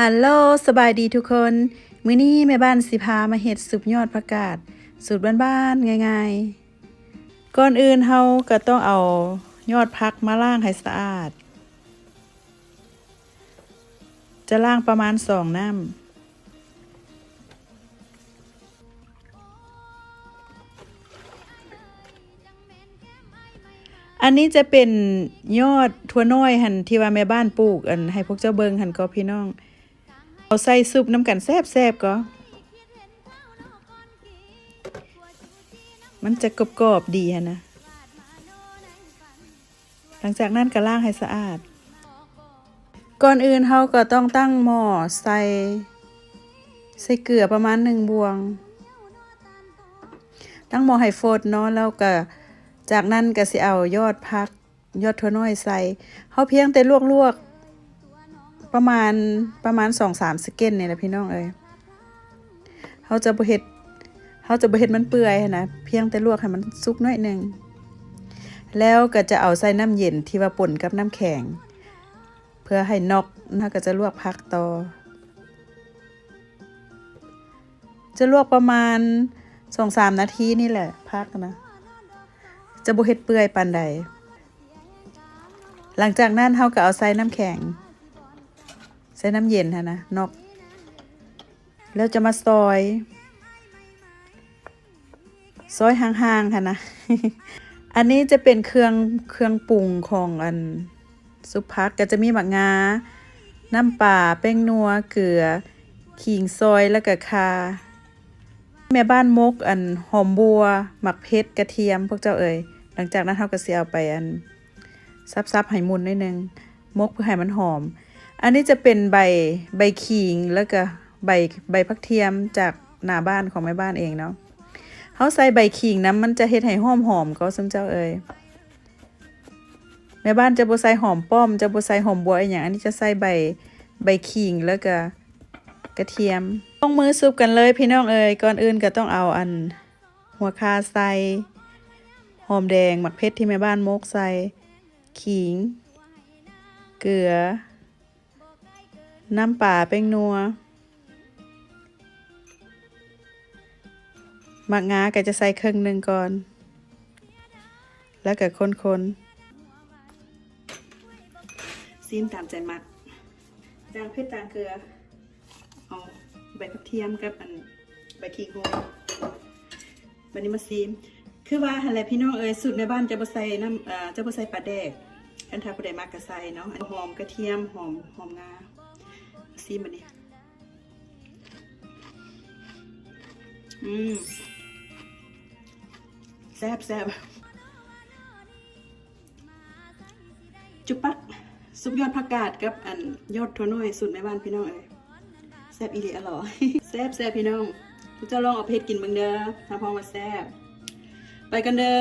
ฮัลโหลสบายดีทุกคนมื้อนี้แม่บ้านสิพามาเฮ็ดซุปยอดผักกาดสูตรบ้านๆง่ายๆก่อนอื่นเฮาก็ต้องเอายอดผักมาล้างให้สะอาดจะล้างประมาณ2 น้ำอันนี้จะเป็นยอดถั่วน้อยหั่นที่ว่าแม่บ้านปลูกให้พวกเจ้าเบิ่งหั่นก็พี่น้องเอาใส่ซุปน้ำกันแซ่บๆก็มันจะกรอบๆดีฮะนะหลังจากนั้นก็ล้างให้สะอาดก่อนอื่นเราก็ต้องตั้งหม้อใส่เกลือประมาณ1 บวงตั้งหม้อให้โฟดเนาะแล้วก็จากนั้นก็สิเอายอดผักยอดถั่วน้อยใส่เฮาเพียงแต่ลวกประมาณ2-3 สเก็นนี่แหละพี่น้องเอ้ยเฮาจะบ่เฮ็ดมันเปื่อยนะเพียงแต่ลวกให้มันสุกน้อยนึงแล้วก็จะเอาใส่น้ำเย็นที่ว่าป่นกับน้ำแข็งเพื่อให้นอกแล้วก็จะลวกผักต่อจะลวกประมาณ2-3 นาทีนี่แหละผักนะจะบ่เฮ็ดเปื่อยปานใดหลังจากนั้นเฮาก็เอาใส่น้ำแข็งใส่น้ำเย็นนะนอกแล้วจะมาซอยห่างๆค่ะนะ อันนี้จะเป็นเครื่องปรุงของซุปผักก็จะมีหมักงาน้ำปลาแป้งนัวเกลือขิงซอยแล้วก็ข่าแม่บ้านมกหอมบัวหมักเพชรกระเทียมพวกเจ้าเอ่ยหลังจากนั้นเฮาก็สิเอาไปซับให้มุนนิดนึงมกเพื่อให้มันหอมอันนี้จะเป็นใบขิงแล้วก็ใบผักเทียมจากหน้าบ้านของแม่บ้านเองเนาะเฮาใส่ใบขิงน้ำมันจะเฮ็ดให้หอมก็ซุมเจ้าเอ่ยแม่บ้านจะบ่ใส่หอมป้อมจะบ่ใส่หอมบัวอีหยังอันนี้จะใส่ใบขิงแล้วก็กระเทียมต้องมือซุปกันเลยพี่น้องเอ่ยก่อนอื่นก็ต้องเอาหัวข่าใส่หอมแดงหมักเพชรที่แม่บ้านมกใส่ขิงเกลือน้ำปลาแป้งนัวหมักงาก็จะใส่ครึ่งหนึ่งก่อนแล้วก็คนซีมตามใจมักจางเพชรจางเกลือเอาใบกระเทียมกับใบขิงโรยวันนี้มาซีมคือว่าอะไรพี่น้องเอ๋ยสูตรในบ้านจะบ่ใส่จะบ่ใส่ปลาแดกอันถ้าผู้ใดมักก็ใส่เนาะหอมกระเทียมหอมงาซีมบัดนี้แซ่บจุปักซุปยอดผักกาดกับยอดถั่วน้อยสูตรแม่บ้านพี่น้องเอ้ยแซ่บอีหลีอร่อย แซ่บพี่น้องเจ้าลองเอาเพชรกินเบิ่งเด้อถ้าพอมาแซ่บไปกันเด้อ